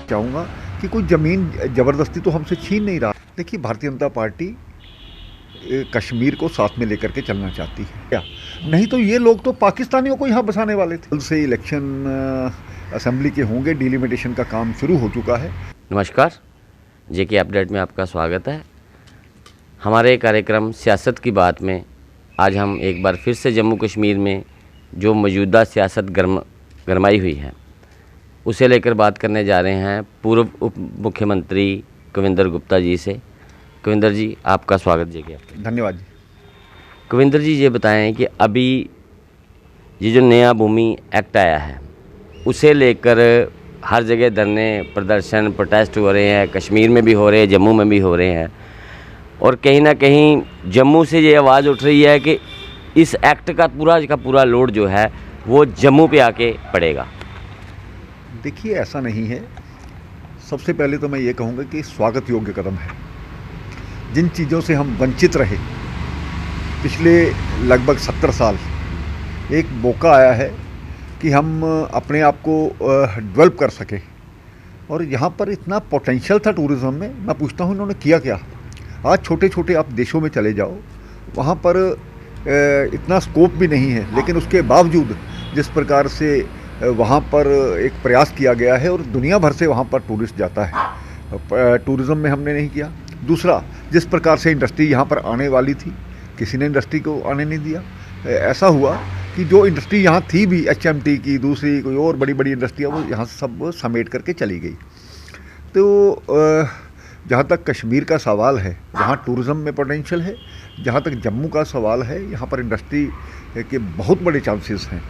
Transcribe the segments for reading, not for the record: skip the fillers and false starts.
चाहूँगा कि कोई ज़मीन ज़बरदस्ती तो हमसे छीन नहीं रहा। देखिए, भारतीय जनता पार्टी कश्मीर को साथ में लेकर के चलना चाहती है क्या? नहीं तो ये लोग तो पाकिस्तानियों को यहाँ बसाने वाले थे। कल से इलेक्शन असेंबली के होंगे, डिलिमिटेशन का काम शुरू हो चुका है। नमस्कार, जेके अपडेट में आपका स्वागत है। हमारे कार्यक्रम सियासत की बात में आज हम एक बार फिर से जम्मू कश्मीर में जो मौजूदा सियासत गरमाई हुई है उसे लेकर बात करने जा रहे हैं पूर्व उप मुख्यमंत्री कविंदर गुप्ता जी से। कविंदर जी, आपका स्वागत जेके अपडेट। धन्यवाद जी। कविंदर जी, ये बताएं कि अभी ये जो नया भूमि एक्ट आया है उसे लेकर हर जगह धरने प्रदर्शन प्रोटेस्ट हो रहे हैं, कश्मीर में भी हो रहे हैं, जम्मू में भी हो रहे हैं, और कहीं ना कहीं जम्मू से ये आवाज़ उठ रही है कि इस एक्ट का पूरा लोड जो है वो जम्मू पे आके पड़ेगा। देखिए, ऐसा नहीं है। सबसे पहले तो मैं ये कहूँगा कि स्वागत योग्य कदम है। जिन चीज़ों से हम वंचित रहे पिछले लगभग 70 साल, एक मौका आया है कि हम अपने आप को डेवलप कर सके। और यहाँ पर इतना पोटेंशियल था टूरिज़्म में। मैं पूछता हूँ, इन्होंने किया क्या? आज छोटे छोटे आप देशों में चले जाओ, वहाँ पर इतना स्कोप भी नहीं है, लेकिन उसके बावजूद जिस प्रकार से वहाँ पर एक प्रयास किया गया है और दुनिया भर से वहाँ पर टूरिस्ट जाता है। टूरिज़्म में हमने नहीं किया। दूसरा, जिस प्रकार से इंडस्ट्री यहाँ पर आने वाली थी, किसी ने इंडस्ट्री को आने नहीं दिया। ऐसा हुआ कि जो इंडस्ट्री यहाँ थी भी, HMT की, दूसरी कोई और बड़ी बड़ी इंडस्ट्रियाँ, वो यहाँ सब समेट करके चली गई। तो जहाँ तक कश्मीर का सवाल है, वहाँ टूरिज़्म में पोटेंशियल है। जहाँ तक जम्मू का सवाल है, यहाँ पर इंडस्ट्री के बहुत बड़े चांसेस हैं।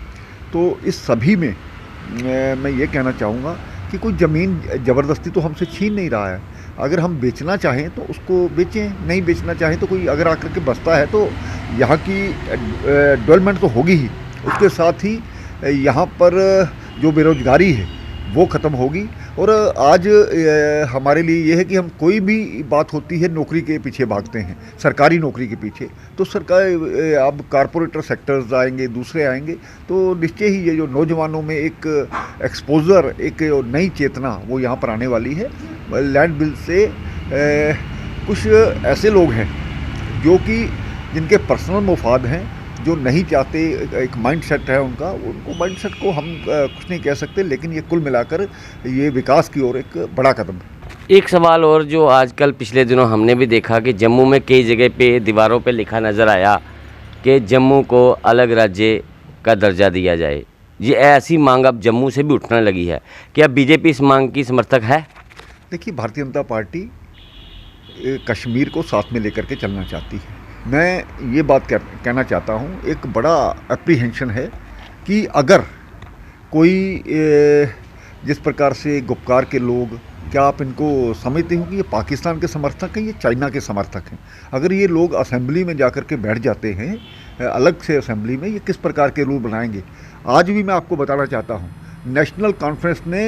तो इस सभी में मैं ये कहना चाहूँगा कि कोई ज़मीन ज़बरदस्ती तो हमसे छीन नहीं रहा है। अगर हम बेचना चाहें तो उसको बेचें, नहीं बेचना चाहें तो कोई अगर आकर के बसता है तो यहाँ की डेवलपमेंट तो होगी ही। उसके साथ ही यहाँ पर जो बेरोज़गारी है वो ख़त्म होगी। और आज हमारे लिए ये है कि हम कोई भी बात होती है नौकरी के पीछे भागते हैं, सरकारी नौकरी के पीछे। तो सरकार अब कारपोरेटर सेक्टर्स आएंगे, दूसरे आएंगे, तो निश्चय ही ये जो नौजवानों में एक एक्सपोजर, एक नई चेतना वो यहाँ पर आने वाली है। लैंड बिल से कुछ ऐसे लोग हैं जो कि जिनके पर्सनल मुफाद हैं, जो नहीं चाहते, एक माइंडसेट है उनको माइंडसेट को हम कुछ नहीं कह सकते, लेकिन ये कुल मिलाकर ये विकास की ओर एक बड़ा कदम है। एक सवाल और जो आजकल पिछले दिनों हमने भी देखा कि जम्मू में कई जगह पे दीवारों पे लिखा नज़र आया कि जम्मू को अलग राज्य का दर्जा दिया जाए। ये ऐसी मांग अब जम्मू से भी उठने लगी है। क्या बीजेपी इस मांग की समर्थक है? देखिए, भारतीय जनता पार्टी कश्मीर को साथ में लेकर के चलना चाहती है। मैं ये बात कहना चाहता हूँ, एक बड़ा एप्रीहेंशन है कि अगर कोई जिस प्रकार से गुपकार के लोग, क्या आप इनको समझते हो कि ये पाकिस्तान के समर्थक हैं, ये चाइना के समर्थक हैं? अगर ये लोग असेंबली में जाकर के बैठ जाते हैं, अलग से असेंबली में, ये किस प्रकार के रूल बनाएंगे? आज भी मैं आपको बताना चाहता हूँ, नेशनल कॉन्फ्रेंस ने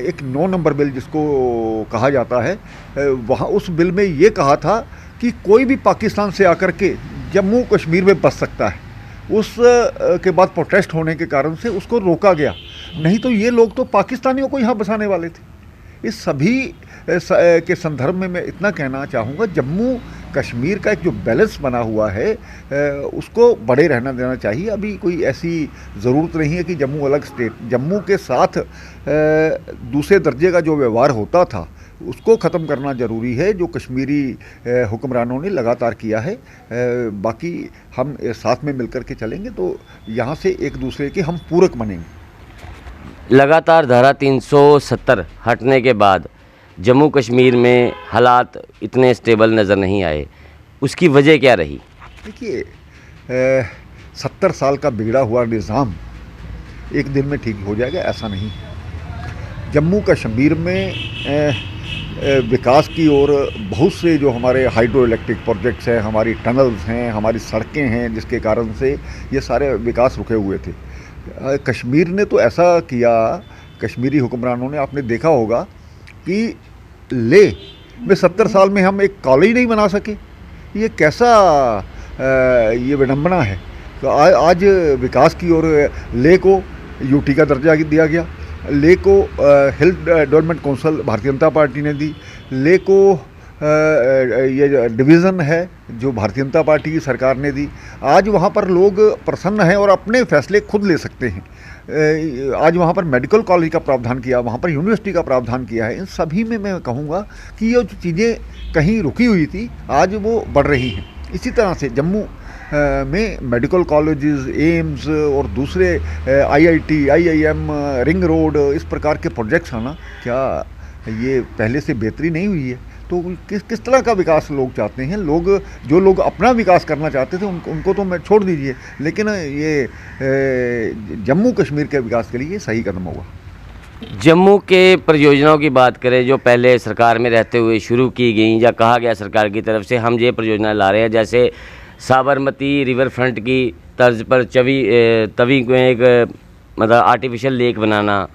एक 9 नंबर बिल जिसको कहा जाता है, वहाँ उस बिल में ये कहा था कि कोई भी पाकिस्तान से आकर के जम्मू कश्मीर में बस सकता है। उस के बाद प्रोटेस्ट होने के कारण से उसको रोका गया। नहीं तो ये लोग तो पाकिस्तानियों को यहाँ बसाने वाले थे। इस सभी के संदर्भ में मैं इतना कहना चाहूँगा, जम्मू कश्मीर का एक जो बैलेंस बना हुआ है उसको बड़े रहना देना चाहिए। अभी कोई ऐसी ज़रूरत नहीं है कि जम्मू अलग स्टेट। जम्मू के साथ दूसरे दर्जे का जो व्यवहार होता था उसको ख़त्म करना ज़रूरी है, जो कश्मीरी हुक्मरानों ने लगातार किया है। बाकी हम साथ में मिलकर के चलेंगे तो यहाँ से एक दूसरे के हम पूरक बनेंगे। लगातार धारा 370 हटने के बाद जम्मू कश्मीर में हालात इतने स्टेबल नज़र नहीं आए, उसकी वजह क्या रही? देखिए, 70 साल का बिगड़ा हुआ निज़ाम एक दिन में ठीक हो जाएगा, ऐसा नहीं। जम्मू कश्मीर में विकास की ओर बहुत से जो हमारे हाइड्रो इलेक्ट्रिक प्रोजेक्ट्स हैं, हमारी टनल्स हैं, हमारी सड़कें हैं, जिसके कारण से ये सारे विकास रुके हुए थे। कश्मीर ने तो ऐसा किया, कश्मीरी हुक्मरानों ने, आपने देखा होगा कि लेह में 70 साल में हम एक कॉलेज नहीं बना सके। ये कैसा ये विडंबना है। तो आज विकास की ओर लेह को यूटी का दर्जा दिया गया। ले को health development council Bharatiya Janata party ने दी। ले को ये डिवीज़न है जो भारतीय जनता पार्टी की सरकार ने दी। आज वहाँ पर लोग प्रसन्न हैं और अपने फैसले खुद ले सकते हैं। आज वहाँ पर मेडिकल कॉलेज का प्रावधान किया, वहाँ पर यूनिवर्सिटी का प्रावधान किया है। इन सभी में मैं कहूँगा कि ये जो चीज़ें कहीं रुकी हुई थी आज वो बढ़ रही हैं। इसी तरह से जम्मू में मेडिकल कॉलेजेस, एम्स और दूसरे IIT, IIM, रिंग रोड, इस प्रकार के प्रोजेक्ट्स आना, क्या ये पहले से बेहतरी नहीं हुई है? तो किस तरह का विकास लोग चाहते हैं? जो लोग अपना विकास करना चाहते थे उनको तो मैं छोड़ दीजिए, लेकिन ये जम्मू कश्मीर के विकास के लिए ये सही कदम होगा। जम्मू के परियोजनाओं की बात करें जो पहले सरकार में रहते हुए शुरू की गई या कहा गया सरकार की तरफ से हम ये परियोजना ला रहे हैं, जैसे साबरमती रिवर फ्रंट की तर्ज पर तवी को एक मतलब आर्टिफिशियल लेक बनाना,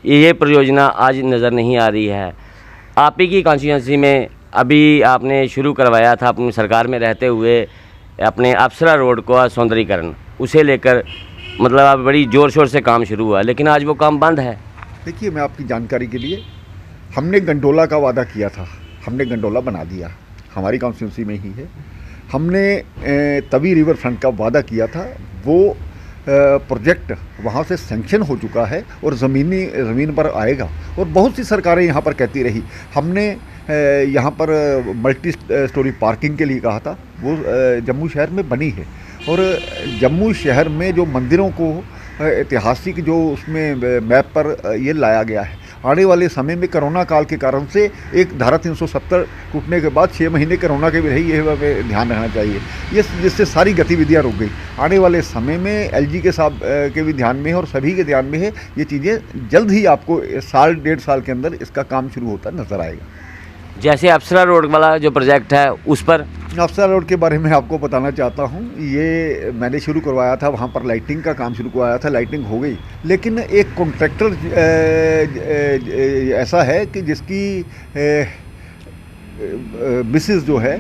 ये परियोजना आज नज़र नहीं आ रही है। आप ही की कॉन्स्टिट्यूंसी में अभी आपने शुरू करवाया था अपनी सरकार में रहते हुए अपने अप्सरा रोड को सौंदर्यीकरण, उसे लेकर मतलब अब बड़ी ज़ोर शोर से काम शुरू हुआ, लेकिन आज वो काम बंद है। देखिए, मैं आपकी जानकारी के लिए, हमने गंडोला का वादा किया था, हमने गंडोला बना दिया, हमारी कॉन्स्टिट्यूंसी में ही है। हमने तवी रिवर फ्रंट का वादा किया था, वो प्रोजेक्ट वहाँ से सैंक्शन हो चुका है और ज़मीन पर आएगा। और बहुत सी सरकारें यहाँ पर कहती रही, हमने यहाँ पर मल्टी स्टोरी पार्किंग के लिए कहा था, वो जम्मू शहर में बनी है। और जम्मू शहर में जो मंदिरों को ऐतिहासिक जो उसमें मैप पर ये लाया गया है, आने वाले समय में कोरोना काल के कारण से एक धारा 370 टूटने के बाद 6 महीने कोरोना के भी रही, ये हमें ध्यान रखना चाहिए। ये जिससे सारी गतिविधियां रुक गई। आने वाले समय में LG के साहब के भी ध्यान में है और सभी के ध्यान में है, ये चीज़ें जल्द ही आपको साल 1.5 साल के अंदर इसका काम शुरू होता नज़र आएगा। जैसे अप्सरा रोड वाला जो प्रोजेक्ट है, उस पर अप्सरा रोड के बारे में आपको बताना चाहता हूँ। ये मैंने शुरू करवाया था, वहाँ पर लाइटिंग का काम शुरू करवाया था, लाइटिंग हो गई, लेकिन एक कॉन्ट्रैक्टर ऐसा है कि जिसकी मिसेस जो है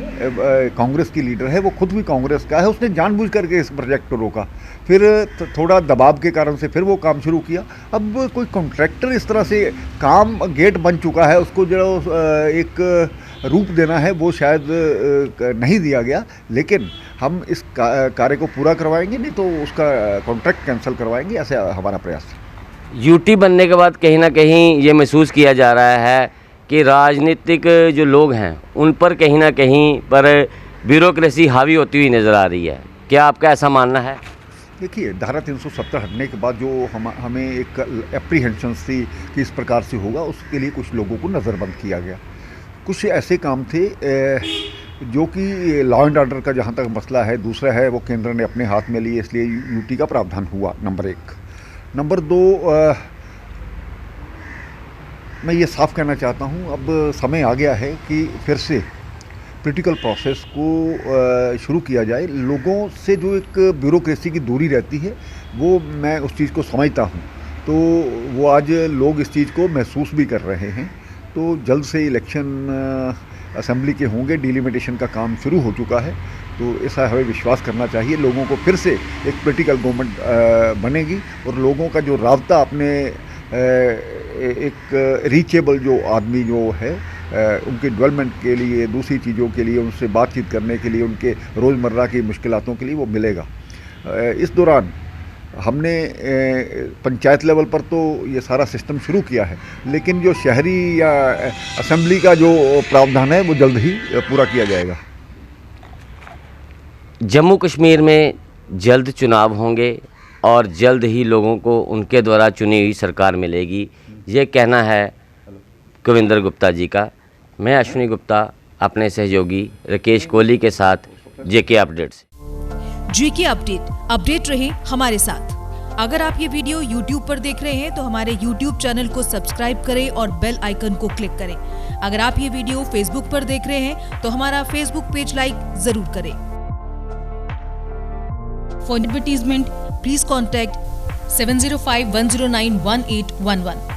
कांग्रेस की लीडर है, वो खुद भी कांग्रेस का है, उसने जानबूझ करके इस प्रोजेक्ट को रोका। फिर थोड़ा दबाव के कारण से फिर वो काम शुरू किया। अब कोई कॉन्ट्रैक्टर इस तरह से काम, गेट बन चुका है, उसको जो एक रूप देना है वो शायद नहीं दिया गया, लेकिन हम इस कार्य को पूरा करवाएंगे, नहीं तो उसका कॉन्ट्रैक्ट कैंसिल करवाएंगे, ऐसे हमारा प्रयास है। यूटी बनने के बाद कहीं ना कहीं ये महसूस किया जा रहा है कि राजनीतिक जो लोग हैं उन पर कहीं ना कहीं पर ब्यूरोक्रेसी हावी होती हुई नज़र आ रही है। क्या आपका ऐसा मानना है? देखिए, धारा 370 हटने के बाद जो हमें एक एप्रीहेंशन थी कि इस प्रकार से होगा, उसके लिए कुछ लोगों को नज़रबंद किया गया। कुछ ऐसे काम थे जो कि लॉ एंड ऑर्डर का जहाँ तक मसला है, दूसरा है वो केंद्र ने अपने हाथ में लिए, इसलिए यूटी का प्रावधान हुआ, नंबर 1। नंबर 2, मैं ये साफ कहना चाहता हूँ, अब समय आ गया है कि फिर से पॉलिटिकल प्रोसेस को शुरू किया जाए। लोगों से जो एक ब्यूरोक्रेसी की दूरी रहती है, वो मैं उस चीज़ को समझता हूँ, तो वो आज लोग इस चीज़ को महसूस भी कर रहे हैं। तो जल्द से इलेक्शन असेंबली के होंगे, डिलिमिटेशन का काम शुरू हो चुका है, तो ऐसा हमें विश्वास करना चाहिए। लोगों को फिर से एक पॉलिटिकल गवर्नमेंट बनेगी और लोगों का जो राब्ता अपने एक रीचेबल जो आदमी जो है, उनके डेवलपमेंट के लिए, दूसरी चीज़ों के लिए, उनसे बातचीत करने के लिए, उनके रोज़मर्रा की मुश्किलातों के लिए वो मिलेगा। इस दौरान हमने पंचायत लेवल पर तो ये सारा सिस्टम शुरू किया है, लेकिन जो शहरी या असेंबली का जो प्रावधान है वो जल्द ही पूरा किया जाएगा। जम्मू कश्मीर में जल्द चुनाव होंगे और जल्द ही लोगों को उनके द्वारा चुनी हुई सरकार मिलेगी, ये कहना है कविंदर गुप्ता जी का। मैं अश्विनी गुप्ता अपने सहयोगी राकेश कोहली के साथ जेके अपडेट से। जेके अपडेट रहे हमारे साथ। अगर आप ये वीडियो YouTube पर देख रहे हैं तो हमारे YouTube चैनल को सब्सक्राइब करें और बेल आइकन को क्लिक करें। अगर आप ये वीडियो Facebook पर देख रहे हैं तो हमारा Facebook पेज लाइक जरूर करें। For advertisement please contact 7051091811।